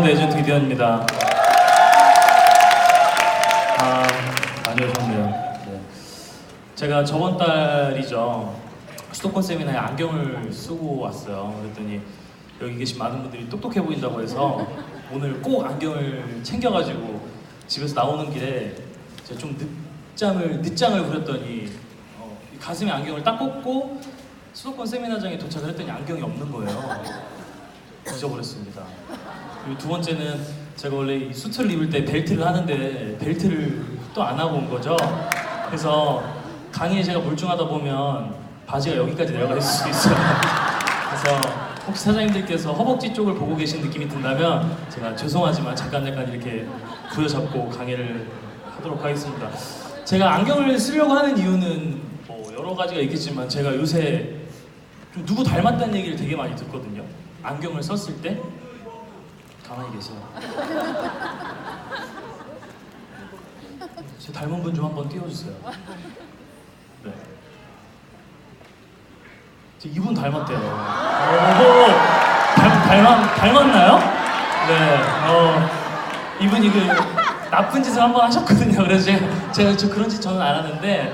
에이전트 이대현입니다. 많이 오셨네요. 네. 제가 저번 달이죠. 수도권 세미나에 안경을 쓰고 왔어요. 그랬더니 여기 계신 많은 분들이 똑똑해 보인다고 해서 오늘 꼭 안경을 챙겨가지고 집에서 나오는 길에 제가 좀 늦장을 부렸더니 가슴에 안경을 딱 꽂고 수도권 세미나장에 도착을 했더니 안경이 없는 거예요. 잊어버렸습니다. 그리고 두 번째는 제가 원래 이 수트를 입을 때 벨트를 하는데 벨트를 또 안 하고 온 거죠. 그래서 강의에 제가 몰중하다 보면 바지가 여기까지 내려가 있을 수 있어요. 그래서 혹시 사장님들께서 허벅지 쪽을 보고 계신 느낌이 든다면 제가 죄송하지만 잠깐 이렇게 부여잡고 강의를 하도록 하겠습니다. 제가 안경을 쓰려고 하는 이유는 뭐 여러 가지가 있겠지만 제가 요새 좀 누구 닮았다는 얘기를 되게 많이 듣거든요. 안경을 썼을 때 가만히 계세요. 제 닮은 분 좀 한번 띄워주세요. 네. 이분 닮았대요. 닮았나요? 네. 이분이 그 나쁜 짓을 한번 하셨거든요. 그래서 제가 그런 짓 저는 안 하는데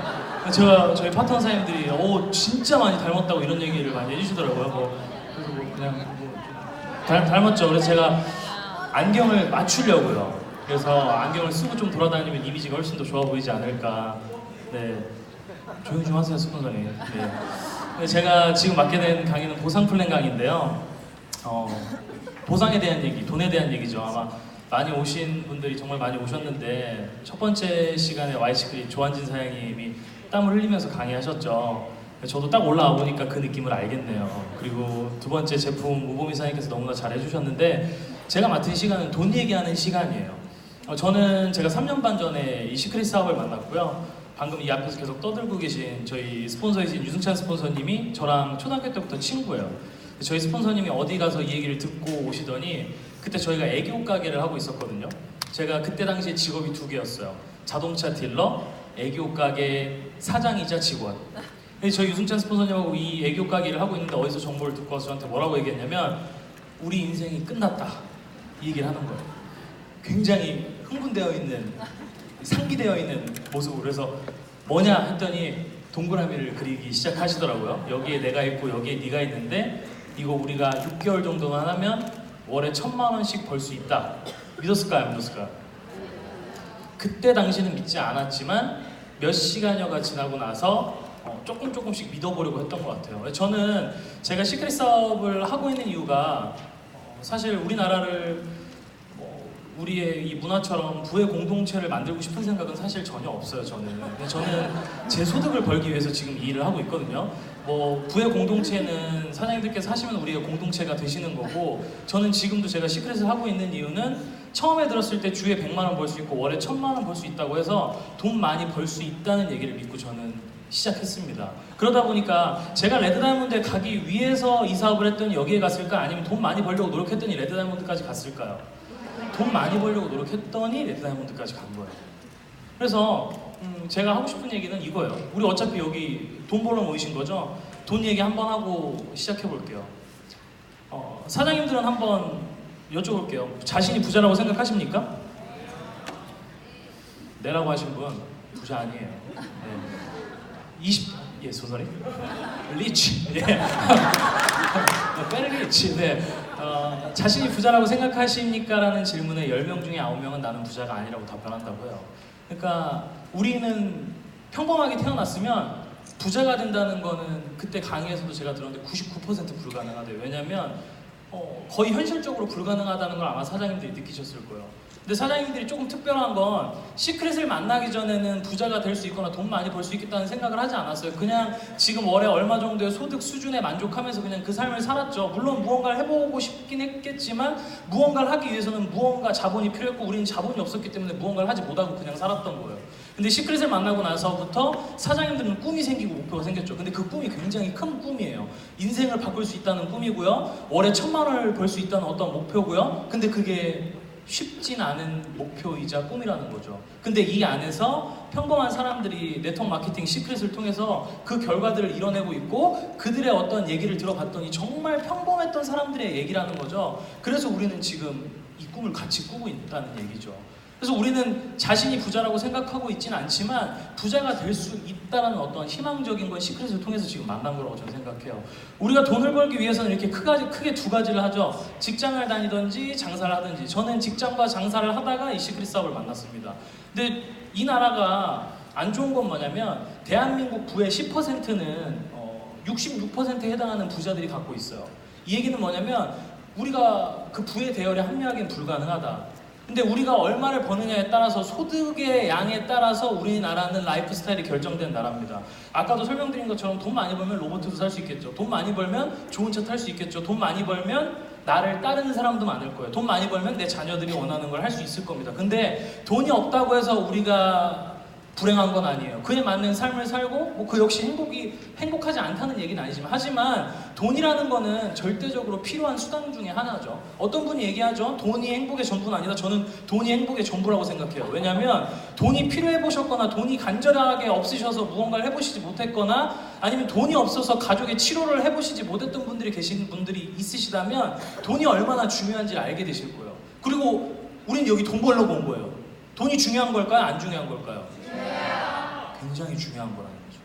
저희 파트너 사장님들이 진짜 많이 닮았다고 이런 얘기를 많이 해주시더라고요. 그래서 그냥 닮았죠. 그래서 제가 안경을 맞추려고요. 그래서 안경을 쓰고 좀 돌아다니면 이미지가 훨씬 더 좋아 보이지 않을까. 네. 조용히 좀 하세요, 스폰서님. 네. 제가 지금 맡게 된 강의는 보상 플랜 강의인데요. 보상에 대한 얘기, 돈에 대한 얘기죠. 아마 많이 오신 분들이 정말 많이 오셨는데 첫 번째 시간에 와이시크릿 조한진 사장님이 땀을 흘리면서 강의하셨죠. 저도 딱 올라와 보니까 그 느낌을 알겠네요. 그리고 두 번째 제품 우보미 사장님께서 너무나 잘 해주셨는데 제가 맡은 시간은 돈 얘기하는 시간이에요. 저는 제가 3년 반 전에 이 시크릿 사업을 만났고요. 방금 이 앞에서 계속 떠들고 계신 저희 스폰서이신 유승찬 스폰서님이 저랑 초등학교 때부터 친구예요. 저희 스폰서님이 어디 가서 이 얘기를 듣고 오시더니 그때 저희가 애교 가게를 하고 있었거든요. 제가 그때 당시에 직업이 두 개였어요. 자동차 딜러, 애교 가게 사장이자 직원. 저희 유승찬 스폰서님하고 이 애교 가게를 하고 있는데 어디서 정보를 듣고 와서 저한테 뭐라고 얘기했냐면 우리 인생이 끝났다 이 얘기를 하는 거예요. 굉장히 흥분되어 있는, 상기되어 있는 모습으로. 그래서 뭐냐 했더니 동그라미를 그리기 시작하시더라고요. 여기에 내가 있고 여기에 네가 있는데 이거 우리가 6개월 정도만 하면 월에 1,000만 원씩 벌 수 있다. 믿었을까요? 안 믿었을까요? 그때 당시는 믿지 않았지만 몇 시간여가 지나고 나서 조금씩 믿어보려고 했던 것 같아요. 저는 제가 시크릿 사업을 하고 있는 이유가 사실 우리나라를 우리의 이 문화처럼 부의 공동체를 만들고 싶은 생각은 사실 전혀 없어요. 저는 제 소득을 벌기 위해서 지금 이 일을 하고 있거든요. 부의 공동체는 사장님들께서 하시면 우리의 공동체가 되시는 거고, 저는 지금도 제가 시크릿을 하고 있는 이유는 처음에 들었을 때 주에 100만 원 벌 수 있고 월에 1,000만 원 벌 수 있다고 해서 돈 많이 벌 수 있다는 얘기를 믿고 저는 시작했습니다. 그러다 보니까 제가 레드다이아몬드에 가기 위해서 이 사업을 했더니 여기에 갔을까? 아니면 돈 많이 벌려고 노력했더니 레드다이아몬드까지 갔을까요? 돈 많이 벌려고 노력했더니 레드다이아몬드까지 간 거예요. 그래서 제가 하고 싶은 얘기는 이거예요. 우리 어차피 여기 돈 벌러 모이신 거죠? 돈 얘기 한번 하고 시작해 볼게요. 사장님들은 한번 여쭤볼게요. 자신이 부자라고 생각하십니까? 네라고 하신 분 부자 아니에요. 네. 소설이? 리치. 예. 베리 리치. 네. 자신이 부자라고 생각하십니까? 라는 질문에 10명 중에 9명은 나는 부자가 아니라고 답변한다고 해요. 그러니까 우리는 평범하게 태어났으면 부자가 된다는 거는 그때 강의에서도 제가 들었는데 99% 불가능하대요. 왜냐면 거의 현실적으로 불가능하다는 걸 아마 사장님들이 느끼셨을 거예요. 근데 사장님들이 조금 특별한 건 시크릿을 만나기 전에는 부자가 될 수 있거나 돈 많이 벌 수 있겠다는 생각을 하지 않았어요. 그냥 지금 월에 얼마 정도의 소득 수준에 만족하면서 그냥 그 삶을 살았죠. 물론 무언가를 해보고 싶긴 했겠지만 무언가를 하기 위해서는 무언가 자본이 필요했고 우리는 자본이 없었기 때문에 무언가를 하지 못하고 그냥 살았던 거예요. 근데 시크릿을 만나고 나서부터 사장님들은 꿈이 생기고 목표가 생겼죠. 근데 그 꿈이 굉장히 큰 꿈이에요. 인생을 바꿀 수 있다는 꿈이고요. 월에 1,000만 원을 벌 수 있다는 어떤 목표고요. 근데 그게 쉽진 않은 목표이자 꿈이라는 거죠. 근데 이 안에서 평범한 사람들이 네트워크 마케팅 시크릿을 통해서 그 결과들을 이뤄내고 있고 그들의 어떤 얘기를 들어봤더니 정말 평범했던 사람들의 얘기라는 거죠. 그래서 우리는 지금 이 꿈을 같이 꾸고 있다는 얘기죠. 그래서 우리는 자신이 부자라고 생각하고 있지는 않지만 부자가 될 수 있다는 어떤 희망적인 건 시크릿을 통해서 지금 만난 거라고 저는 생각해요. 우리가 돈을 벌기 위해서는 이렇게 크게 두 가지를 하죠. 직장을 다니든지 장사를 하든지. 저는 직장과 장사를 하다가 이 시크릿 사업을 만났습니다. 근데 이 나라가 안 좋은 건 뭐냐면 대한민국 부의 10%는 66%에 해당하는 부자들이 갖고 있어요. 이 얘기는 뭐냐면 우리가 그 부의 대열에 합류하기는 불가능하다. 근데 우리가 얼마를 버느냐에 따라서 소득의 양에 따라서 우리나라는 라이프 스타일이 결정된 나라입니다. 아까도 설명드린 것처럼 돈 많이 벌면 로봇도 살 수 있겠죠. 돈 많이 벌면 좋은 차 탈 수 있겠죠. 돈 많이 벌면 나를 따르는 사람도 많을 거예요. 돈 많이 벌면 내 자녀들이 원하는 걸 할 수 있을 겁니다. 근데 돈이 없다고 해서 우리가 불행한 건 아니에요. 그에 맞는 삶을 살고 뭐 그 역시 행복하지 않다는 얘기는 아니지만 하지만 돈이라는 거는 절대적으로 필요한 수단 중에 하나죠. 어떤 분이 얘기하죠. 돈이 행복의 전부는 아니다. 저는 돈이 행복의 전부라고 생각해요. 왜냐하면 돈이 필요해 보셨거나 돈이 간절하게 없으셔서 무언가를 해보시지 못했거나 아니면 돈이 없어서 가족의 치료를 해보시지 못했던 분들이 계신 분들이 있으시다면 돈이 얼마나 중요한지를 알게 되실 거예요. 그리고 우린 여기 돈 벌려고 온 거예요. 돈이 중요한 걸까요? 안 중요한 걸까요? 굉장히 중요한 거라는 거죠.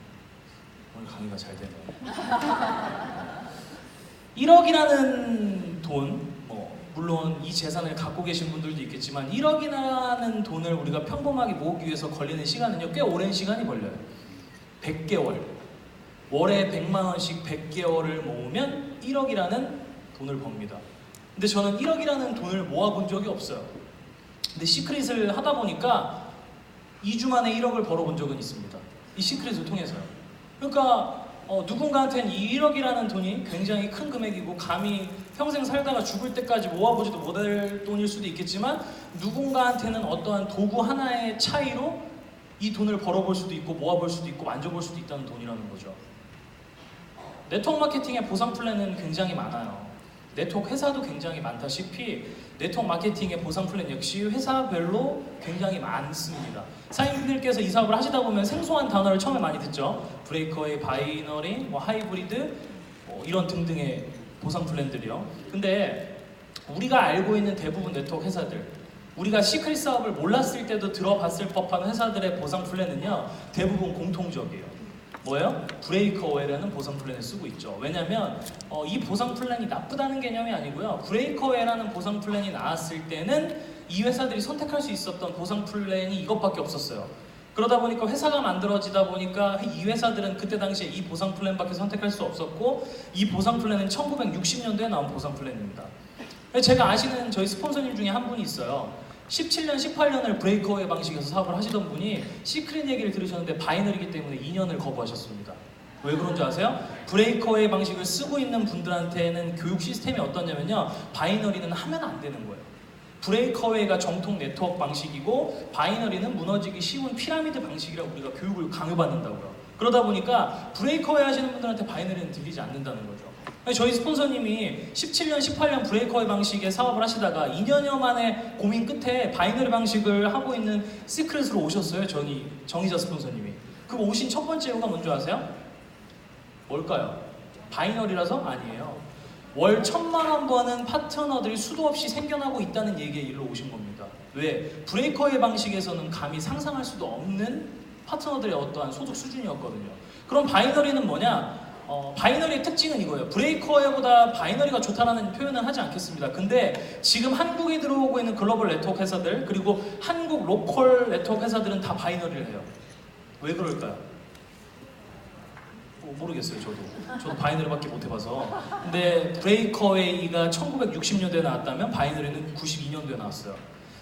오늘 강의가 잘 되네요. 1억이라는 돈, 물론 이 재산을 갖고 계신 분들도 있겠지만 1억이라는 돈을 우리가 평범하게 모으기 위해서 걸리는 시간은요, 꽤 오랜 시간이 걸려요. 100개월. 월에 100만 원씩 100개월을 모으면 1억이라는 돈을 법니다. 근데 저는 1억이라는 돈을 모아본 적이 없어요. 근데 시크릿을 하다 보니까 2주 만에 1억을 벌어본 적은 있습니다. 이 시크릿을 통해서요. 그러니까 누군가한테는 이 1억이라는 돈이 굉장히 큰 금액이고 감히 평생 살다가 죽을 때까지 모아보지도 못할 돈일 수도 있겠지만 누군가한테는 어떠한 도구 하나의 차이로 이 돈을 벌어볼 수도 있고 모아볼 수도 있고 만져볼 수도 있다는 돈이라는 거죠. 네트워크 마케팅의 보상 플랜은 굉장히 많아요. 네트워크 회사도 굉장히 많다시피 네트워크 마케팅의 보상 플랜 역시 회사별로 굉장히 많습니다. 사장님들께서 이 사업을 하시다 보면 생소한 단어를 처음에 많이 듣죠. 브레이커웨이, 바이너리, 하이브리드 이런 등등의 보상 플랜들이요. 근데 우리가 알고 있는 대부분 네트워크 회사들, 우리가 시크릿 사업을 몰랐을 때도 들어봤을 법한 회사들의 보상 플랜은요, 대부분 공통적이에요. 뭐예요? 브레이커웨이라는 보상 플랜을 쓰고 있죠. 왜냐면 이 보상 플랜이 나쁘다는 개념이 아니고요. 브레이커웨이라는 보상 플랜이 나왔을 때는 이 회사들이 선택할 수 있었던 보상 플랜이 이것밖에 없었어요. 그러다 보니까 회사가 만들어지다 보니까 이 회사들은 그때 당시에 이 보상 플랜밖에 선택할 수 없었고 이 보상 플랜은 1960년도에 나온 보상 플랜입니다. 제가 아시는 저희 스폰서님 중에 한 분이 있어요. 17년, 18년을 브레이커웨이 방식에서 사업을 하시던 분이 시크릿 얘기를 들으셨는데 바이너리이기 때문에 2년을 거부하셨습니다. 왜 그런 줄 아세요? 브레이커웨이 방식을 쓰고 있는 분들한테는 교육 시스템이 어떠냐면요, 바이너리는 하면 안 되는 거예요. 브레이커웨이가 정통 네트워크 방식이고 바이너리는 무너지기 쉬운 피라미드 방식이라고 우리가 교육을 강요받는다고요. 그러다 보니까 브레이커웨이 하시는 분들한테 바이너리는 들리지 않는다는 거죠. 저희 스폰서님이 17년, 18년 브레이커웨이 방식의 사업을 하시다가 2년여 만에 고민 끝에 바이너리 방식을 하고 있는 시크릿으로 오셨어요. 정의자 스폰서님이. 그 오신 첫 번째 이유가 뭔지 아세요? 뭘까요? 바이너리라서? 아니에요. 월 1,000만 원 버는 파트너들이 수도 없이 생겨나고 있다는 얘기에 일로 오신 겁니다. 왜? 브레이커웨이 방식에서는 감히 상상할 수도 없는 파트너들의 어떠한 소득 수준이었거든요. 그럼 바이너리는 뭐냐? 바이너리의 특징은 이거예요. 브레이커웨이보다 바이너리가 좋다라는 표현은 하지 않겠습니다. 근데 지금 한국에 들어오고 있는 글로벌 네트워크 회사들 그리고 한국 로컬 네트워크 회사들은 다 바이너리를 해요. 왜 그럴까요? 모르겠어요. 저도 바이너리밖에 못 해봐서. 근데 브레이커웨이가 1960년도에 나왔다면 바이너리는 92년도에 나왔어요.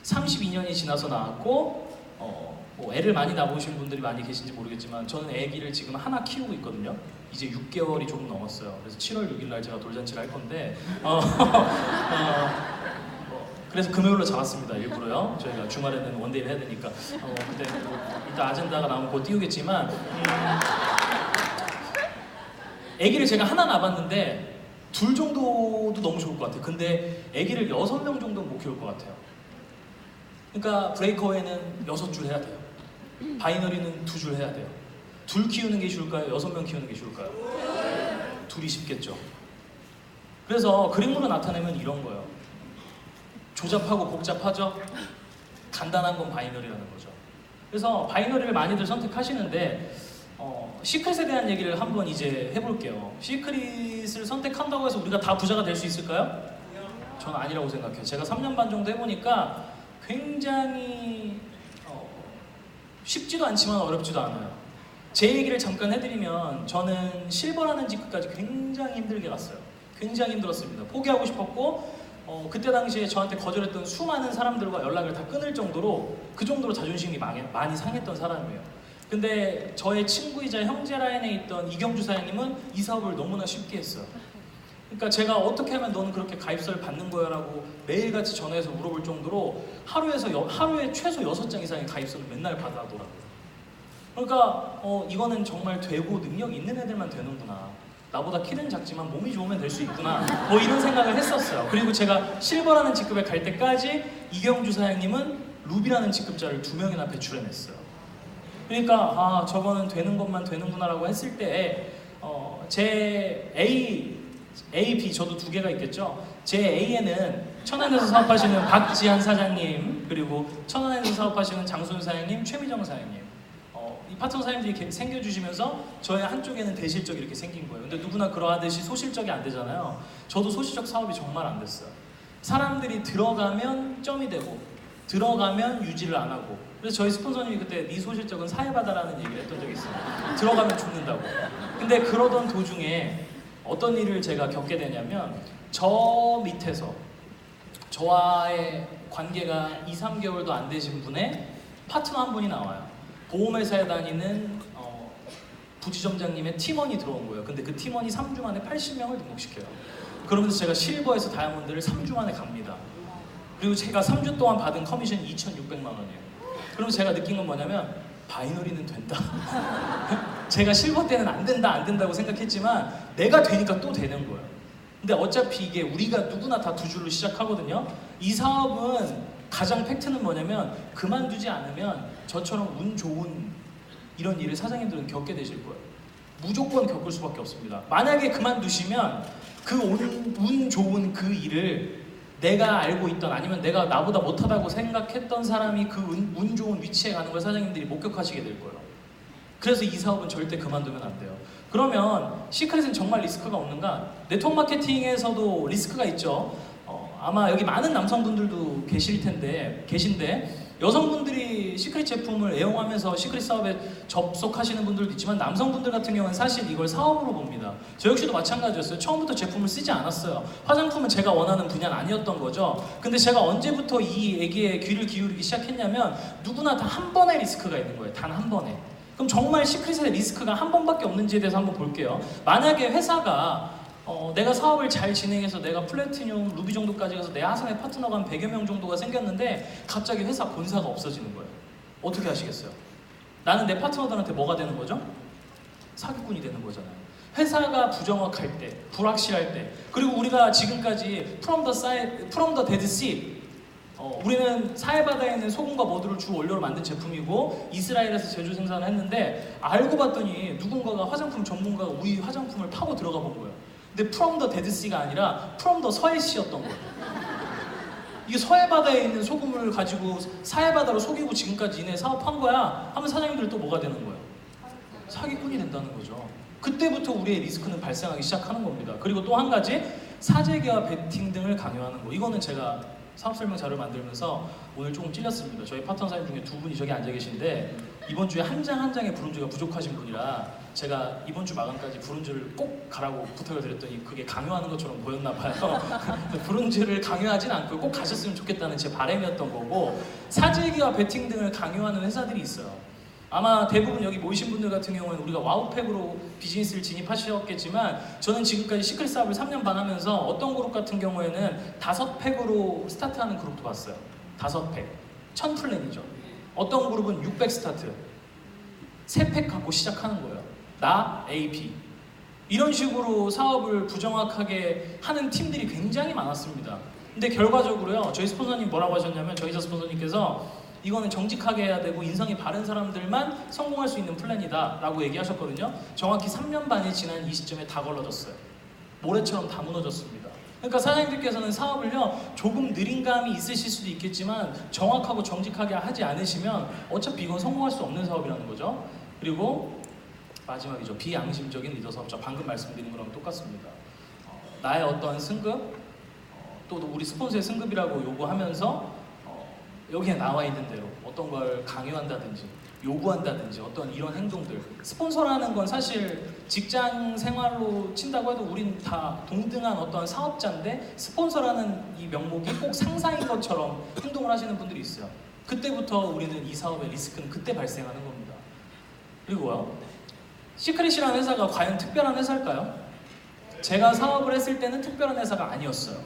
32년이 지나서 나왔고 애를 많이 낳으신 분들이 많이 계신지 모르겠지만 저는 애기를 지금 하나 키우고 있거든요. 이제 6개월이 조금 넘었어요. 그래서 7월 6일 날 제가 돌잔치를 할 건데 그래서 금요일로 잡았습니다. 일부러요. 저희가 주말에는 원데이를 해야 되니까. 근데 이따 아젠다가 나오면 곧 띄우겠지만 애기를 제가 하나 낳았는데 둘 정도도 너무 좋을 것 같아요. 근데 애기를 6명 정도는 못 키울 것 같아요. 그러니까 브레이커웨이는 6줄 해야 돼요. 바이너리는 2줄 해야 돼요. 둘 키우는 게 쉬울까요? 6명 키우는 게 쉬울까요? 둘이 쉽겠죠. 그래서 그림으로 나타내면 이런 거예요. 조잡하고 복잡하죠? 간단한 건 바이너리라는 거죠. 그래서 바이너리를 많이들 선택하시는데 시크릿에 대한 얘기를 한번 이제 해볼게요. 시크릿을 선택한다고 해서 우리가 다 부자가 될 수 있을까요? 저는 아니라고 생각해요. 제가 3년 반 정도 해보니까 굉장히 쉽지도 않지만 어렵지도 않아요. 제 얘기를 잠깐 해드리면 저는 실버라는 직급까지 굉장히 힘들게 갔어요. 굉장히 힘들었습니다. 포기하고 싶었고 그때 당시에 저한테 거절했던 수많은 사람들과 연락을 다 끊을 정도로 그 정도로 자존심이 많이 상했던 사람이에요. 근데 저의 친구이자 형제 라인에 있던 이경주 사장님은 이 사업을 너무나 쉽게 했어요. 그러니까 제가 어떻게 하면 너는 그렇게 가입서를 받는 거야 라고 매일같이 전화해서 물어볼 정도로 하루에 최소 6장 이상의 가입서를 맨날 받아더라고요. 그러니까 이거는 정말 되고 능력 있는 애들만 되는구나. 나보다 키는 작지만 몸이 좋으면 될 수 있구나. 뭐 이런 생각을 했었어요. 그리고 제가 실버라는 직급에 갈 때까지 이경주 사장님은 루비라는 직급자를 2명이나 배출해냈어요. 그러니까 저거는 되는 것만 되는구나 라고 했을 때 제 A, B 저도 2개가 있겠죠. 제 A에는 천안에서 사업하시는 박지한 사장님, 그리고 천안에서 사업하시는 장소윤 사장님, 최미정 사장님, 이 파트너 사장님들이 생겨주시면서 저의 한쪽에는 대실적이 이렇게 생긴 거예요. 근데 누구나 그러하듯이 소실적이 안 되잖아요. 저도 소실적 사업이 정말 안 됐어요. 사람들이 들어가면 점이 되고 들어가면 유지를 안 하고. 그래서 저희 스폰서님이 그때 네 소실적은 사회바다라는 얘기를 했던 적이 있어요. 들어가면 죽는다고. 근데 그러던 도중에 어떤 일을 제가 겪게 되냐면 저 밑에서 저와의 관계가 2, 3개월도 안 되신 분의 파트너 한 분이 나와요. 보험회사에 다니는 부지점장님의 팀원이 들어온 거예요. 근데 그 팀원이 3주 만에 80명을 등록시켜요. 그러면서 제가 실버에서 다이아몬드를 3주 만에 갑니다. 그리고 제가 3주 동안 받은 커미션이 2,600만 원이에요. 그럼 제가 느낀 건 뭐냐면 바이너리는 된다. 제가 실버 때는 안 된다고 생각했지만 내가 되니까 또 되는 거예요. 근데 어차피 이게 우리가 누구나 다 2줄로 시작하거든요. 이 사업은 가장 팩트는 뭐냐면 그만두지 않으면 저처럼 운 좋은 이런 일을 사장님들은 겪게 되실 거예요. 무조건 겪을 수밖에 없습니다. 만약에 그만두시면 그 운 좋은 그 일을 내가 알고 있던 아니면 내가 나보다 못하다고 생각했던 사람이 그 운 좋은 위치에 가는 걸 사장님들이 목격하시게 될 거예요. 그래서 이 사업은 절대 그만두면 안 돼요. 그러면 시크릿은 정말 리스크가 없는가? 네트워크 마케팅에서도 리스크가 있죠. 아마 여기 많은 남성분들도 계신데 여성분들이 시크릿 제품을 애용하면서 시크릿 사업에 접속하시는 분들도 있지만 남성분들 같은 경우는 사실 이걸 사업으로 봅니다. 저 역시도 마찬가지였어요. 처음부터 제품을 쓰지 않았어요. 화장품은 제가 원하는 분야는 아니었던 거죠. 근데 제가 언제부터 이 얘기에 귀를 기울이기 시작했냐면 누구나 다 한 번의 리스크가 있는 거예요. 단 한 번에. 그럼 정말 시크릿의 리스크가 한 번밖에 없는지에 대해서 한번 볼게요. 만약에 회사가 내가 사업을 잘 진행해서 내가 플래티늄, 루비 정도까지 가서 내 하선의 파트너가 한 100여 명 정도가 생겼는데 갑자기 회사 본사가 없어지는 거예요. 어떻게 하시겠어요? 나는 내 파트너들한테 뭐가 되는 거죠? 사기꾼이 되는 거잖아요. 회사가 부정확할 때, 불확실할 때, 그리고 우리가 지금까지 From the Dead Sea 우리는 사해바다에 있는 소금과 머드를 주 원료로 만든 제품이고 이스라엘에서 제조 생산을 했는데 알고 봤더니 누군가가 화장품 전문가가 우리 화장품을 파고 들어가 본 거예요. 근데 From the Dead Sea가 아니라 From the 서해 Sea였던 거예요. 이게 서해바다에 있는 소금을 가지고 사해바다로 속이고 지금까지 이내 사업한 거야 하면 사장님들 또 뭐가 되는 거예요? 사기꾼이 된다는 거죠. 그때부터 우리의 리스크는 발생하기 시작하는 겁니다. 그리고 또 한 가지 사재기와 베팅 등을 강요하는 거. 이거는 제가 사업 설명 자료를 만들면서 오늘 조금 찔렸습니다. 저희 파트너 사장님 중에 2분이 저기 앉아 계신데 이번 주에 한 장 한 장의 브론즈가 부족하신 분이라 제가 이번 주 마감까지 브론즈를 꼭 가라고 부탁을 드렸더니 그게 강요하는 것처럼 보였나 봐요. 브론즈를 강요하진 않고 꼭 가셨으면 좋겠다는 제 바람이었던 거고 사재기와 베팅 등을 강요하는 회사들이 있어요. 아마 대부분 여기 모이신 분들 같은 경우는 우리가 와우팩으로 비즈니스를 진입하셨겠지만 저는 지금까지 시크릿 사업을 3년 반 하면서 어떤 그룹 같은 경우에는 5팩으로 스타트하는 그룹도 봤어요. 5팩. 1000플랜이죠. 어떤 그룹은 600 스타트. 3팩 갖고 시작하는 거예요. 나, A, B. 이런 식으로 사업을 부정확하게 하는 팀들이 굉장히 많았습니다. 근데 결과적으로요. 저희 스폰서님 뭐라고 하셨냐면 저희사 스폰서님께서 이거는 정직하게 해야 되고 인성이 바른 사람들만 성공할 수 있는 플랜이다 라고 얘기하셨거든요. 정확히 3년 반이 지난 이 시점에 다 걸러졌어요. 모래처럼 다 무너졌습니다. 그러니까 사장님들께서는 사업을요 조금 느린 감이 있으실 수도 있겠지만 정확하고 정직하게 하지 않으시면 어차피 이건 성공할 수 없는 사업이라는 거죠. 그리고 마지막이죠. 비양심적인 리더 사업자. 방금 말씀드린 거랑 똑같습니다. 나의 어떤 승급, 또 우리 스폰서의 승급이라고 요구하면서 여기에 나와 있는 대로 어떤 걸 강요한다든지 요구한다든지 어떤 이런 행동들. 스폰서라는 건 사실 직장 생활로 친다고 해도 우린 다 동등한 어떤 사업자인데 스폰서라는 이 명목이 꼭 상사인 것처럼 행동을 하시는 분들이 있어요. 그때부터 우리는 이 사업의 리스크는 그때 발생하는 겁니다. 그리고요, 시크릿이라는 회사가 과연 특별한 회사일까요? 제가 사업을 했을 때는 특별한 회사가 아니었어요.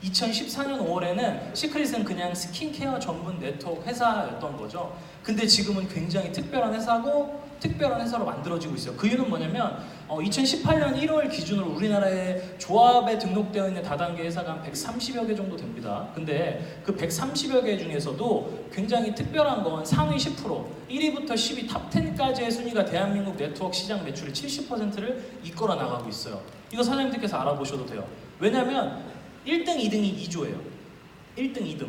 2014년 5월에는 시크릿은 그냥 스킨케어 전문 네트워크 회사였던 거죠. 근데 지금은 굉장히 특별한 회사고 특별한 회사로 만들어지고 있어요. 그 이유는 뭐냐면 2018년 1월 기준으로 우리나라에 조합에 등록되어 있는 다단계 회사가 한 130여 개 정도 됩니다. 근데 그 130여 개 중에서도 굉장히 특별한 건 상위 10%, 1위부터 10위 탑 10까지의 순위가 대한민국 네트워크 시장 매출의 70%를 이끌어 나가고 있어요. 이거 사장님들께서 알아보셔도 돼요. 왜냐면 1등, 2등이 2조예요. 1등, 2등.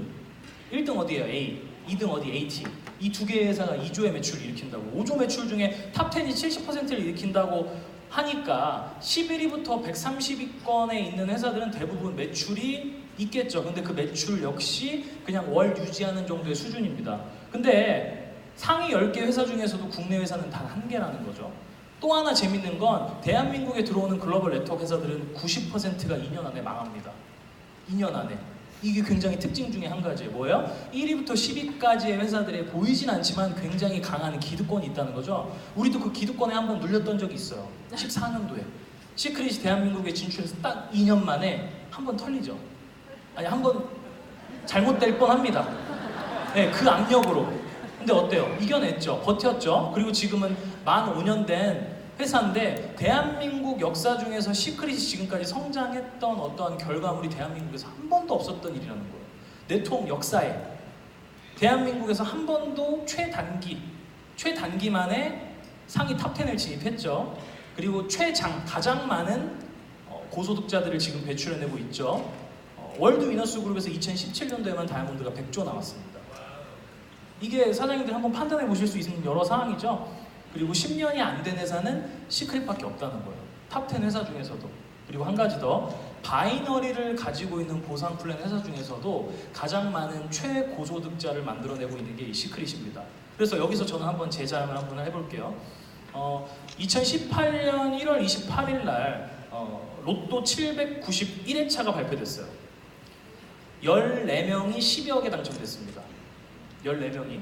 1등 어디예요? A. 2등 어디? AT. 이 두 개의 회사가 2조의 매출을 일으킨다고. 5조 매출 중에 탑 10이 70%를 일으킨다고 하니까 11위부터 130위권에 있는 회사들은 대부분 매출이 있겠죠. 근데 그 매출 역시 그냥 월 유지하는 정도의 수준입니다. 근데 상위 10개 회사 중에서도 국내 회사는 단 1개라는 거죠. 또 하나 재밌는 건 대한민국에 들어오는 글로벌 네트워크 회사들은 90%가 2년 안에 망합니다. 2년 안에. 이게 굉장히 특징 중에 한 가지예요. 뭐예요? 1위부터 10위까지의 회사들에 보이진 않지만 굉장히 강한 기득권이 있다는 거죠. 우리도 그 기득권에 한번 눌렸던 적이 있어요. 14년도에. 시크릿이 대한민국에 진출해서 딱 2년 만에 한번 털리죠. 아니, 한번 잘못될 뻔합니다. 네, 그 압력으로. 근데 어때요? 이겨냈죠. 버텼죠. 그리고 지금은 만 5년 된 회사인데 대한민국 역사 중에서 시크릿이 지금까지 성장했던 어떠한 결과물이 대한민국에서 한 번도 없었던 일이라는 거예요. 네트워크 역사에 대한민국에서 한 번도 최단기 만에 상위 탑 10을 진입했죠. 그리고 가장 많은 고소득자들을 지금 배출해내고 있죠. 월드 위너스 그룹에서 2017년도에만 다이아몬드가 100조 나왔습니다. 이게 사장님들 한번 판단해 보실 수 있는 여러 사항이죠. 그리고 10년이 안 된 회사는 시크릿밖에 없다는 거예요. 탑 10 회사 중에서도. 그리고 한 가지 더, 바이너리를 가지고 있는 보상 플랜 회사 중에서도 가장 많은 최고소득자를 만들어내고 있는 게 이 시크릿입니다. 그래서 여기서 저는 한번 제 자랑을 한번 해볼게요. 2018년 1월 28일 날 로또 791회차가 발표됐어요. 14명이 10여 개 당첨됐습니다. 14명이.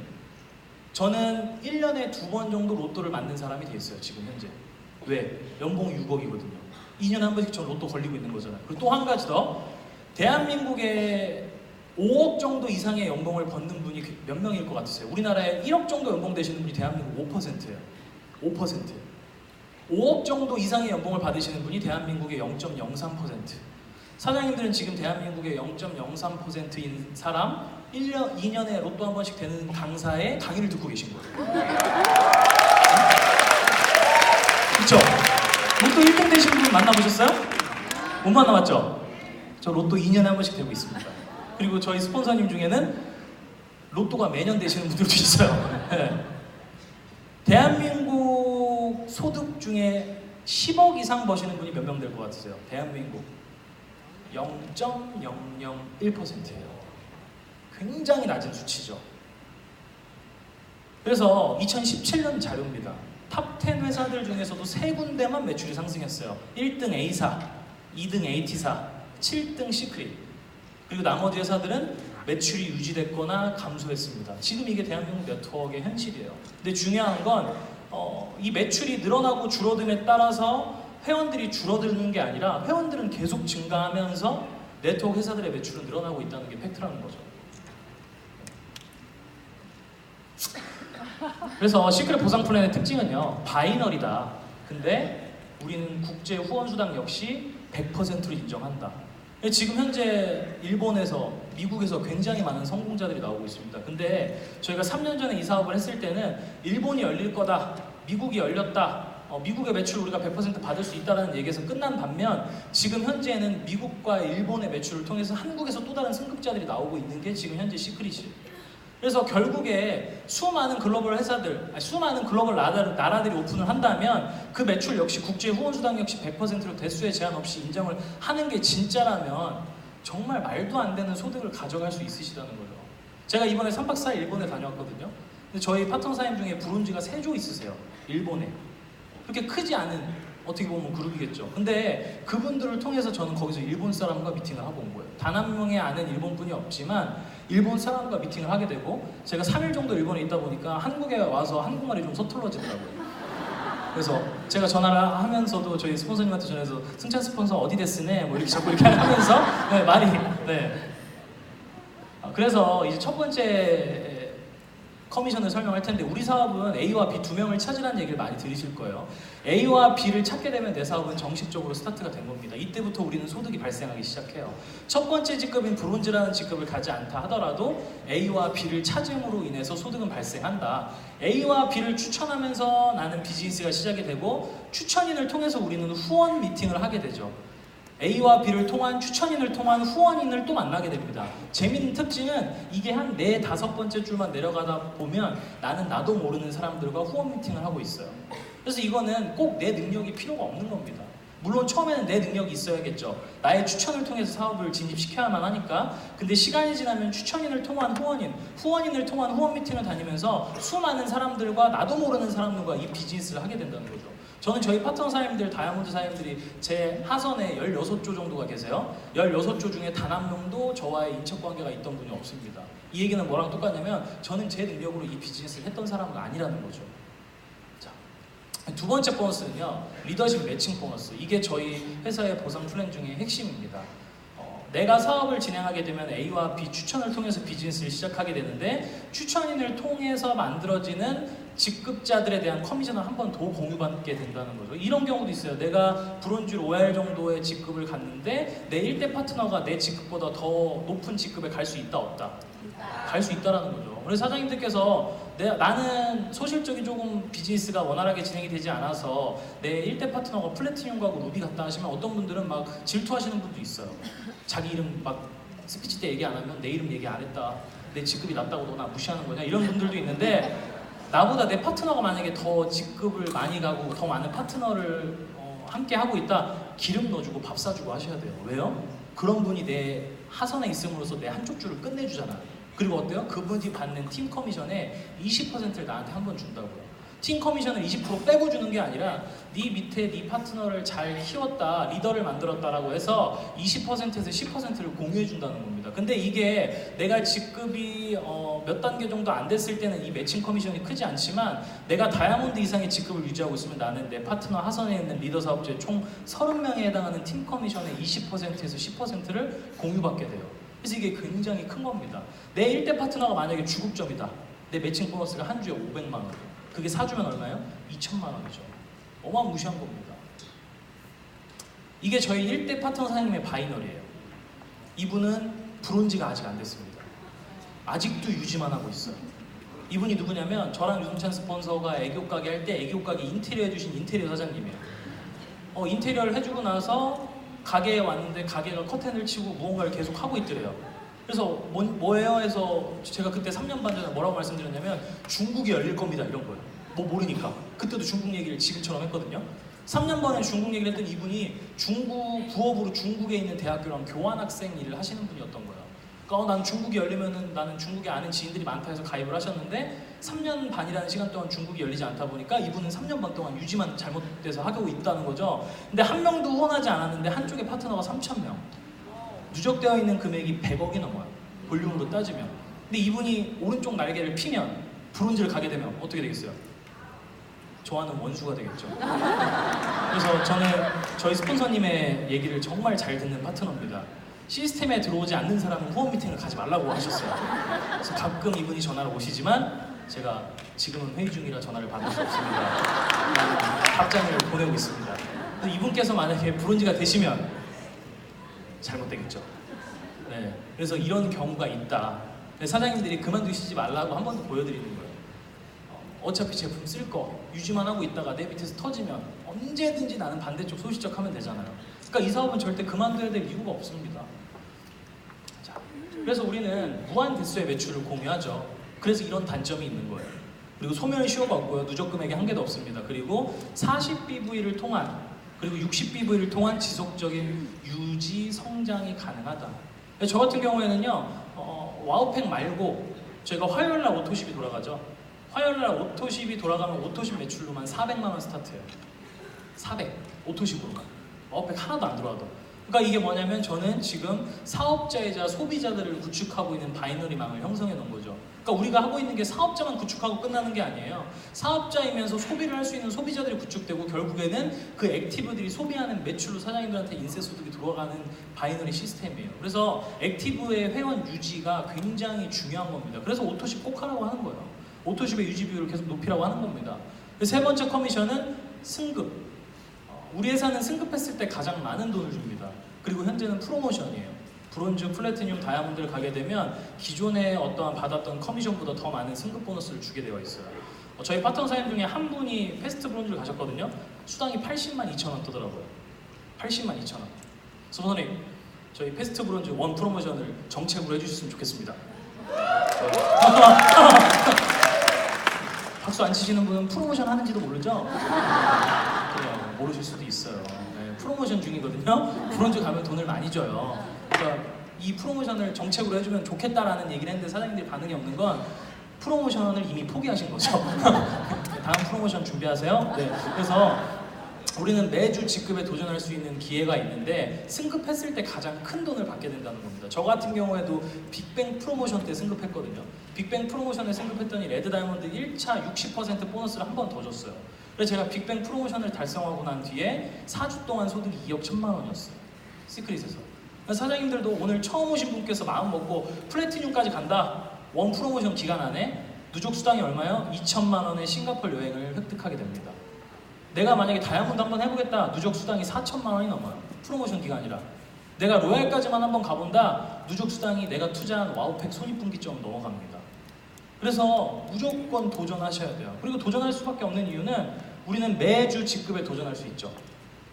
저는 1년에 2번 정도 로또를 맞는 사람이 돼 있어요, 지금 현재. 왜? 연봉 6억이거든요. 2년에 한 번씩 저 로또 걸리고 있는 거잖아요. 그리고 또 한 가지 더, 대한민국에 5억 정도 이상의 연봉을 받는 분이 몇 명일 것 같으세요? 우리나라에 1억 정도 연봉 되시는 분이 대한민국 5%예요. 5%. 5억 정도 이상의 연봉을 받으시는 분이 대한민국의 0.03%. 사장님들은 지금 대한민국의 0.03%인 사람 1년, 2년에 로또 한 번씩 되는 강사의 강의를 듣고 계신 거예요. 그쵸? 로또 1등 되신 분 만나보셨어요? 못 만나봤죠? 저 로또 2년에 한 번씩 되고 있습니다. 그리고 저희 스폰서님 중에는 로또가 매년 되시는 분들도 있어요. 네. 대한민국 소득 중에 10억 이상 버시는 분이 몇 명 될 것 같으세요? 대한민국 0.001%예요. 굉장히 낮은 수치죠. 그래서 2017년 자료입니다. 탑 10 회사들 중에서도 3군데만 매출이 상승했어요. 1등 A사, 2등 AT사, 7등 시크릿. 그리고 나머지 회사들은 매출이 유지됐거나 감소했습니다. 지금 이게 대한민국 네트워크의 현실이에요. 근데 중요한 건 이 매출이 늘어나고 줄어듦에 따라서 회원들이 줄어드는 게 아니라 회원들은 계속 증가하면서 네트워크 회사들의 매출은 늘어나고 있다는 게 팩트라는 거죠. 그래서 시크릿 보상 플랜의 특징은요, 바이너리다. 근데 우리는 국제 후원수당 역시 100%로 인정한다. 지금 현재 일본에서, 미국에서 굉장히 많은 성공자들이 나오고 있습니다. 근데 저희가 3년 전에 이 사업을 했을 때는 일본이 열릴 거다, 미국이 열렸다, 미국의 매출 우리가 100% 받을 수 있다는 얘기에서 끝난 반면 지금 현재는 미국과 일본의 매출을 통해서 한국에서 또 다른 승급자들이 나오고 있는 게 지금 현재 시크릿이에요. 그래서 결국에 수많은 글로벌 회사들, 수많은 글로벌 나라들이 오픈을 한다면 그 매출 역시 국제 후원수당 역시 100%로 대수에 제한 없이 인정을 하는 게 진짜라면 정말 말도 안 되는 소득을 가져갈 수 있으시다는 거죠. 제가 이번에 3박 4일 일본에 다녀왔거든요. 근데 저희 파트너사님 중에 브론즈가 3조 있으세요. 일본에. 그렇게 크지 않은 어떻게 보면 그룹이겠죠. 근데 그분들을 통해서 저는 거기서 일본 사람과 미팅을 하고 온 거예요. 단 한 명의 아는 일본 분이 없지만 일본 사람과 미팅을 하게 되고 제가 3일 정도 일본에 있다 보니까 한국에 와서 한국말이 좀 서툴러지더라고요. 그래서 제가 전화를 하면서도 저희 스폰서님한테 전해서 승찬 스폰서 어디 됐으네 뭐 이렇게 자꾸 이렇게 하면서 네, 많이 네. 그래서 이제 첫 번째 커미션을 설명할 텐데 우리 사업은 A와 B 두 명을 찾으라는 얘기를 많이 들으실 거예요. A와 B를 찾게 되면 내 사업은 정식적으로 스타트가 된 겁니다. 이때부터 우리는 소득이 발생하기 시작해요. 첫 번째 직급인 브론즈라는 직급을 가지 않다 하더라도 A와 B를 찾음으로 인해서 소득은 발생한다. A와 B를 추천하면서 나는 비즈니스가 시작이 되고 추천인을 통해서 우리는 후원 미팅을 하게 되죠. A와 B를 통한 추천인을 통한 후원인을 또 만나게 됩니다. 재밌는 특징은 이게 한 4, 5번째 줄만 내려가다 보면 나는 나도 모르는 사람들과 후원 미팅을 하고 있어요. 그래서 이거는 꼭 내 능력이 필요가 없는 겁니다. 물론 처음에는 내 능력이 있어야겠죠. 나의 추천을 통해서 사업을 진입시켜야만 하니까. 근데 시간이 지나면 추천인을 통한 후원인, 후원인을 통한 후원 미팅을 다니면서 수많은 사람들과 나도 모르는 사람들과 이 비즈니스를 하게 된다는 거죠. 저는 저희 파트너 사장님들, 다이아몬드 사장님들이 제 하선에 16조 정도가 계세요. 16조 중에 단 한 명도 저와의 인척관계가 있던 분이 없습니다. 이 얘기는 뭐랑 똑같냐면 저는 제 능력으로 이 비즈니스를 했던 사람은 아니라는 거죠. 자, 두 번째 보너스는요. 리더십 매칭 보너스. 이게 저희 회사의 보상 플랜 중에 핵심입니다. 내가 사업을 진행하게 되면 A와 B 추천을 통해서 비즈니스를 시작하게 되는데 추천인을 통해서 만들어지는 직급자들에 대한 커미션을 한 번 더 공유받게 된다는 거죠. 이런 경우도 있어요. 내가 브론즈 로얄 정도의 직급을 갔는데 내 1대 파트너가 내 직급보다 더 높은 직급에 갈 수 있다 없다? 갈 수 있다라는 거죠. 그래서 사장님들께서 나는 소실적인 조금 비즈니스가 원활하게 진행이 되지 않아서 내 1대 파트너가 플래티늄 가고 루비 갔다 하시면 어떤 분들은 막 질투하시는 분도 있어요. 자기 이름 막 스피치 때 얘기 안 하면 내 이름 얘기 안 했다. 내 직급이 낮다고 너 나 무시하는 거냐 이런 분들도 있는데 나보다 내 파트너가 만약에 더 직급을 많이 가고 더 많은 파트너를 함께 하고 있다. 기름 넣어주고 밥 사주고 하셔야 돼요. 왜요? 그런 분이 내 하선에 있음으로써 내 한쪽 줄을 끝내주잖아. 그리고 어때요? 그분이 받는 팀 커미션의 20%를 나한테 한 번 준다고요. 팀 커미션을 20% 빼고 주는 게 아니라 네 밑에 네 파트너를 잘 키웠다, 리더를 만들었다라고 해서 20%에서 10%를 공유해 준다는 겁니다. 근데 이게 내가 직급이 몇 단계 정도 안 됐을 때는 이 매칭 커미션이 크지 않지만 내가 다이아몬드 이상의 직급을 유지하고 있으면 나는 내 파트너 하선에 있는 리더 사업주의 총 30명에 해당하는 팀 커미션의 20%에서 10%를 공유받게 돼요. 그래서 이게 굉장히 큰 겁니다. 내 1대 파트너가 만약에 주급점이다. 내 매칭 보너스가 한 주에 500만 원. 그게 사주면 얼마예요? 2천만 원이죠. 어마무시한 겁니다. 이게 저희 1대 파트너 사장님의 바이널이에요. 이분은 브론즈가 아직 안 됐습니다. 아직도 유지만 하고 있어요. 이분이 누구냐면 저랑 유승찬 스폰서가 애교 가게 할 때 애교 가게 인테리어 해주신 인테리어 사장님이에요. 인테리어를 해주고 나서 가게에 왔는데 가게가 커튼을 치고 무언가를 계속 하고 있더래요. 그래서 뭐예요? 해서 제가 그때 3년 반 전에 뭐라고 말씀드렸냐면 중국이 열릴 겁니다 이런 거예요. 뭐 모르니까. 그때도 중국 얘기를 지금처럼 했거든요. 3년 전에 중국 얘기를 했던 이분이 부업으로 중국에 있는 대학교랑 교환학생 일을 하시는 분이었던 거예요. 그러니까 난 중국이 열리면은 나는 중국에 아는 지인들이 많다 해서 가입을 하셨는데 3년 반이라는 시간 동안 중국이 열리지 않다 보니까 이분은 3년 반 동안 유지만 잘못돼서 하고 있다는 거죠. 근데 한 명도 후원하지 않았는데 한쪽에 파트너가 3,000명. 누적되어 있는 금액이 100억이 넘어요. 볼륨으로 따지면. 근데 이분이 오른쪽 날개를 피면 브론즈를 가게 되면 어떻게 되겠어요? 저와는 원수가 되겠죠. 그래서 저는 저희 스폰서님의 얘기를 정말 잘 듣는 파트너입니다. 시스템에 들어오지 않는 사람은 후원 미팅을 가지 말라고 하셨어요. 그래서 가끔 이분이 전화를 오시지만 제가 지금은 회의 중이라 전화를 받을 수 없습니다. 답장을 보내고 있습니다. 그래서 이분께서 만약에 브론즈가 되시면 잘못되겠죠. 네, 그래서 이런 경우가 있다. 사장님들이 그만두시지 말라고 한 번 더 보여드리는 거예요. 어차피 제품 쓸 거 유지만 하고 있다가 내 밑에서 터지면 언제든지 나는 반대쪽 소시적하면 되잖아요. 그러니까 이 사업은 절대 그만둬야 될 이유가 없습니다. 자, 그래서 우리는 무한 대수의 매출을 공유하죠. 그래서 이런 단점이 있는 거예요. 그리고 소멸 시효가 없고요. 누적 금액이 한계도 없습니다. 그리고 40BV를 통한 그리고 60BV를 통한 지속적인 유지 성장이 가능하다. 저 같은 경우에는요, 와우팩 말고 저희가 화요일날 오토십이 돌아가죠. 화요일날 오토십이 돌아가면 오토십 매출로만 400만 원 스타트예요. 400 오토십으로만. 와우팩 하나도 안 들어와도. 그러니까 이게 뭐냐면 저는 지금 사업자이자 소비자들을 구축하고 있는 바이너리망을 형성해 놓은 거죠. 그러니까 우리가 하고 있는 게 사업자만 구축하고 끝나는 게 아니에요. 사업자이면서 소비를 할 수 있는 소비자들이 구축되고 결국에는 그 액티브들이 소비하는 매출로 사장님들한테 인쇄소득이 들어가는 바이너리 시스템이에요. 그래서 액티브의 회원 유지가 굉장히 중요한 겁니다. 그래서 오토십 꼭 하라고 하는 거예요. 오토십의 유지 비율을 계속 높이라고 하는 겁니다. 세 번째 커미션은 승급. 우리 회사는 승급했을 때 가장 많은 돈을 줍니다. 그리고 현재는 프로모션이에요. 브론즈, 플래티늄, 다이아몬드를 가게 되면 기존에 어떠한 받았던 커미션보다 더 많은 승급 보너스를 주게 되어 있어요. 저희 파트너 사장님 중에 한 분이 패스트 브론즈를 가셨거든요. 수당이 80만 2천 원 뜨더라고요. 80만 2천 원. 선생님, 저희 패스트 브론즈 원 프로모션을 정책으로 해주셨으면 좋겠습니다. 박수 안 치시는 분은 프로모션 하는지도 모르죠? 그래요. 모르실 수도 있어요. 네, 프로모션 중이거든요. 브론즈 가면 돈을 많이 줘요. 그러니까 이 프로모션을 정책으로 해주면 좋겠다라는 얘기를 했는데 사장님들이 반응이 없는 건 프로모션을 이미 포기하신 거죠. 다음 프로모션 준비하세요. 네, 그래서 우리는 매주 직급에 도전할 수 있는 기회가 있는데 승급했을 때 가장 큰 돈을 받게 된다는 겁니다. 저 같은 경우에도 빅뱅 프로모션 때 승급했거든요. 빅뱅 프로모션에 승급했더니 레드 다이아몬드 1차 60% 보너스를 한 번 더 줬어요. 그래서 제가 빅뱅 프로모션을 달성하고 난 뒤에 4주 동안 소득이 2억 1천만 원이었어요. 시크릿에서. 사장님들도 오늘 처음 오신 분께서 마음 먹고 플래티늄까지 간다. 원 프로모션 기간 안에 누적 수당이 얼마요? 2천만 원의 싱가포르 여행을 획득하게 됩니다. 내가 만약에 다이아몬드 한번 해보겠다. 누적 수당이 4천만 원이 넘어요. 프로모션 기간이라. 내가 로얄까지만 한번 가본다. 누적 수당이 내가 투자한 와우팩 손익분기점 넘어갑니다. 그래서 무조건 도전하셔야 돼요. 그리고 도전할 수밖에 없는 이유는 우리는 매주 직급에 도전할 수 있죠.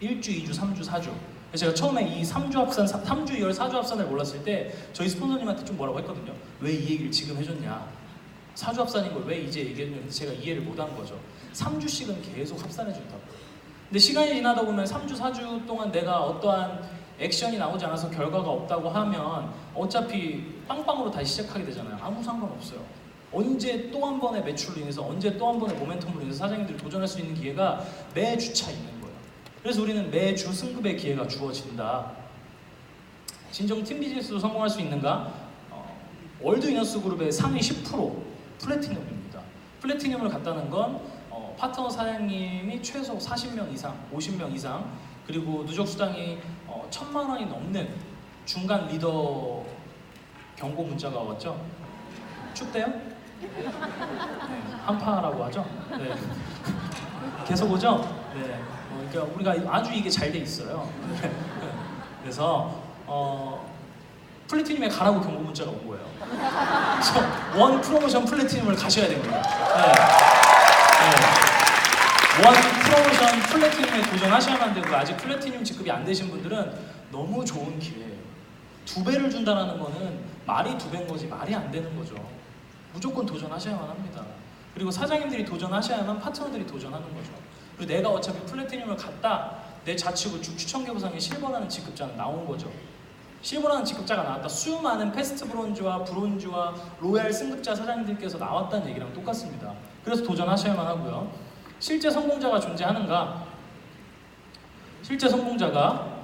1주, 2주, 3주, 4주. 제가 처음에 이 3주 합산, 3주 2월 4주 합산을 몰랐을 때 저희 스폰서님한테 좀 뭐라고 했거든요. 왜 이 얘기를 지금 해줬냐. 4주 합산인 걸 왜 이제 얘기했는데 제가 이해를 못한 거죠. 3주씩은 계속 합산해준다고. 근데 시간이 지나다 보면 3주, 4주 동안 내가 어떠한 액션이 나오지 않아서 결과가 없다고 하면 어차피 빵빵으로 다시 시작하게 되잖아요. 아무 상관없어요. 언제 또 한 번의 매출로 인해서 언제 또 한 번의 모멘텀으로 인해서 사장님들이 도전할 수 있는 기회가 매주차 있는 거예요. 그래서 우리는 매주 승급의 기회가 주어진다. 진정 팀 비즈니스로 성공할 수 있는가? 월드 위너스 그룹의 상위 10% 플래티늄입니다. 플래티늄을 갖다는 건 파트너 사장님이 최소 40명 이상, 50명 이상 그리고 누적 수당이 1,000만 원이 넘는 중간 리더 경고 문자가 왔죠. 춥대요? 네, 한파라고 하죠. 네. 계속 오죠? 네. 그러니까 우리가 아주 이게 잘 돼 있어요. 그래서 플래티늄에 가라고 경고 문자가 온 거예요. 그래서 원 프로모션 플래티늄을 가셔야 됩니다. 네. 네. 원 프로모션 플래티늄에 도전하셔야만 되고 아직 플래티늄 직급이 안 되신 분들은 너무 좋은 기회예요. 2배를 준다는 거는 말이 2배인 거지 말이 안 되는 거죠. 무조건 도전하셔야만 합니다. 그리고 사장님들이 도전하셔야만 파트너들이 도전하는 거죠. 그리고 내가 어차피 플래티늄을 갖다 내 좌측을 추천계보상에 실버라는 직급자는 나온 거죠. 실버라는 직급자가 나왔다. 수많은 패스트 브론즈와 브론즈와 로얄 승급자 사장님들께서 나왔다는 얘기랑 똑같습니다. 그래서 도전하셔야만 하고요. 실제 성공자가 존재하는가? 실제 성공자가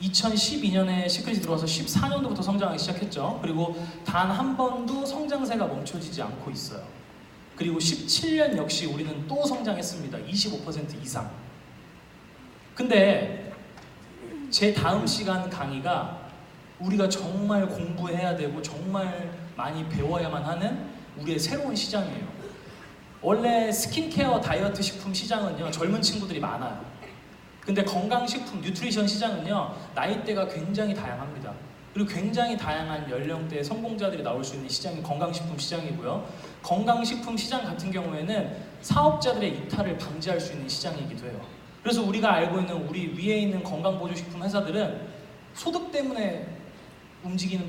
2012년에 시크릿이 들어와서 14년도부터 성장하기 시작했죠. 그리고 단 한 번도 성장세가 멈춰지지 않고 있어요. 그리고 17년 역시 우리는 또 성장했습니다. 25% 이상. 근데 제 다음 시간 강의가 우리가 정말 공부해야 되고 정말 많이 배워야만 하는 우리의 새로운 시장이에요. 원래 스킨케어 다이어트 식품 시장은요 젊은 친구들이 많아요. 근데 건강식품, 뉴트리션 시장은요 나이대가 굉장히 다양합니다. 그리고 굉장히 다양한 연령대의 성공자들이 나올 수 있는 시장이 건강식품 시장이고요. 건강식품 시장 같은 경우에는 사업자들의 이탈을 방지할 수 있는 시장이기도 해요. 그래서 우리가 알고 있는 우리 위에 있는 건강보조식품 회사들은 소득 때문에 움직이는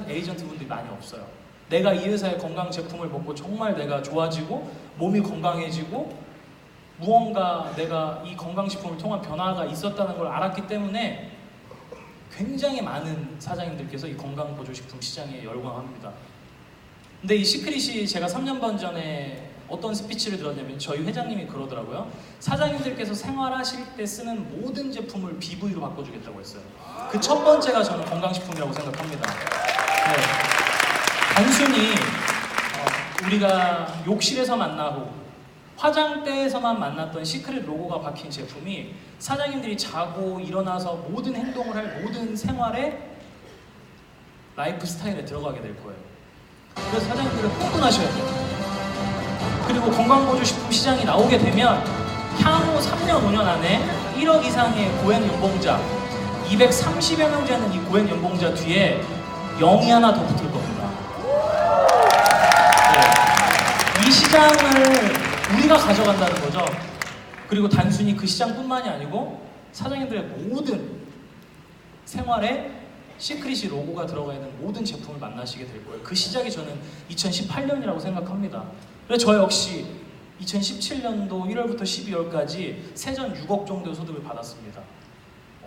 에이전트분들이 많이 없어요. 내가 이 회사의 건강 제품을 먹고 정말 내가 좋아지고 몸이 건강해지고 무언가 내가 이 건강식품을 통한 변화가 있었다는 걸 알았기 때문에 굉장히 많은 사장님들께서 이 건강보조식품 시장에 열광합니다. 근데 이 시크릿이 제가 3년 전에 어떤 스피치를 들었냐면 저희 회장님이 그러더라고요. 사장님들께서 생활하실 때 쓰는 모든 제품을 BV로 바꿔주겠다고 했어요. 그 첫 번째가 저는 건강식품이라고 생각합니다. 네. 단순히 우리가 욕실에서 만나고 화장대에서만 만났던 시크릿 로고가 박힌 제품이 사장님들이 자고 일어나서 모든 행동을 할 모든 생활의 라이프 스타일에 들어가게 될 거예요. 그래서 사장님들은 흥분하셔야 돼요. 그리고 건강보조식품 시장이 나오게 되면 향후 3년, 5년 안에 1억 이상의 고액 연봉자, 230여 명 되는 이 고액 연봉자 뒤에 0이 하나 더 붙을 겁니다. 네. 이 시장을 우리가 가져간다는 거죠. 그리고 단순히 그 시장뿐만이 아니고 사장님들의 모든 생활에 시크릿이 로고가 들어가 있는 모든 제품을 만나시게 될 거예요. 그 시작이 저는 2018년이라고 생각합니다. 그래서 저 역시 2017년도 1월부터 12월까지 세전 6억 정도의 소득을 받았습니다.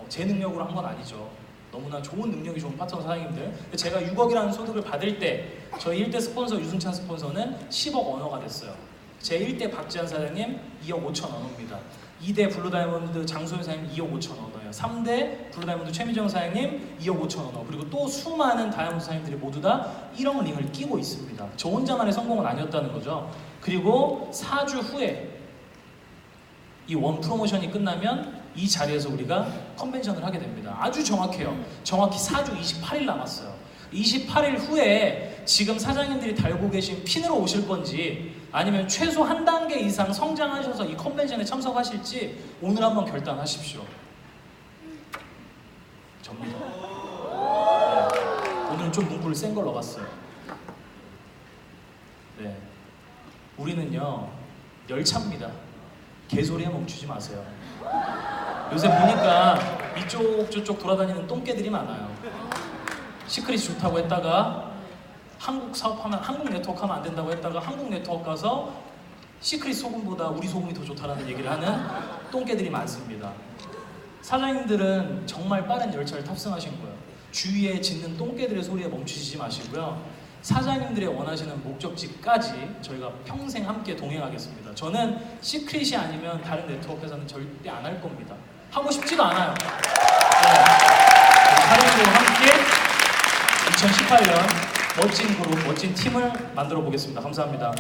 제 능력으로 한 건 아니죠. 너무나 좋은 능력이 좋은 파트너 사장님들. 제가 6억이라는 소득을 받을 때 저희 1대 스폰서 유승찬 스폰서는 10억 언어가 됐어요. 제 1대 박지한 사장님 2억 5천 언어입니다. 2대 블루다이아몬드 장소연 사장님 2억 5천 언어예요. 3대 블루다이아몬드 최미정 사장님 2억 5천 언어. 그리고 또 수많은 다이아몬드 사장님들이 모두 다 1억 링을 끼고 있습니다. 저 혼자만의 성공은 아니었다는 거죠. 그리고 4주 후에 이 원 프로모션이 끝나면 이 자리에서 우리가 컨벤션을 하게 됩니다. 아주 정확해요. 정확히 4주 28일 남았어요. 28일 후에 지금 사장님들이 달고 계신 핀으로 오실 건지 아니면 최소 한 단계 이상 성장하셔서 이 컨벤션에 참석하실지 오늘 한번 결단하십시오. 접니다. 네. 오늘은 좀 문구를 센 걸 넣어봤어요. 네. 우리는요 열차입니다. 개소리에 멈추지 마세요. 요새 보니까 이쪽 저쪽 돌아다니는 똥개들이 많아요. 시크릿이 좋다고 했다가 한국 사업하면 한국 네트워크 하면 안 된다고 했다가 한국 네트워크 가서 시크릿 소금보다 우리 소금이 더 좋다라는 얘기를 하는 똥개들이 많습니다. 사장님들은 정말 빠른 열차를 탑승하신 거예요. 주위에 짖는 똥개들의 소리에 멈추시지 마시고요. 사장님들의 원하시는 목적지까지 저희가 평생 함께 동행하겠습니다. 저는 시크릿이 아니면 다른 네트워크에서는 절대 안 할 겁니다. 하고 싶지도 않아요. 네. 사장님들과 함께 2018년 멋진 그룹, 멋진 팀을 만들어 보겠습니다. 감사합니다.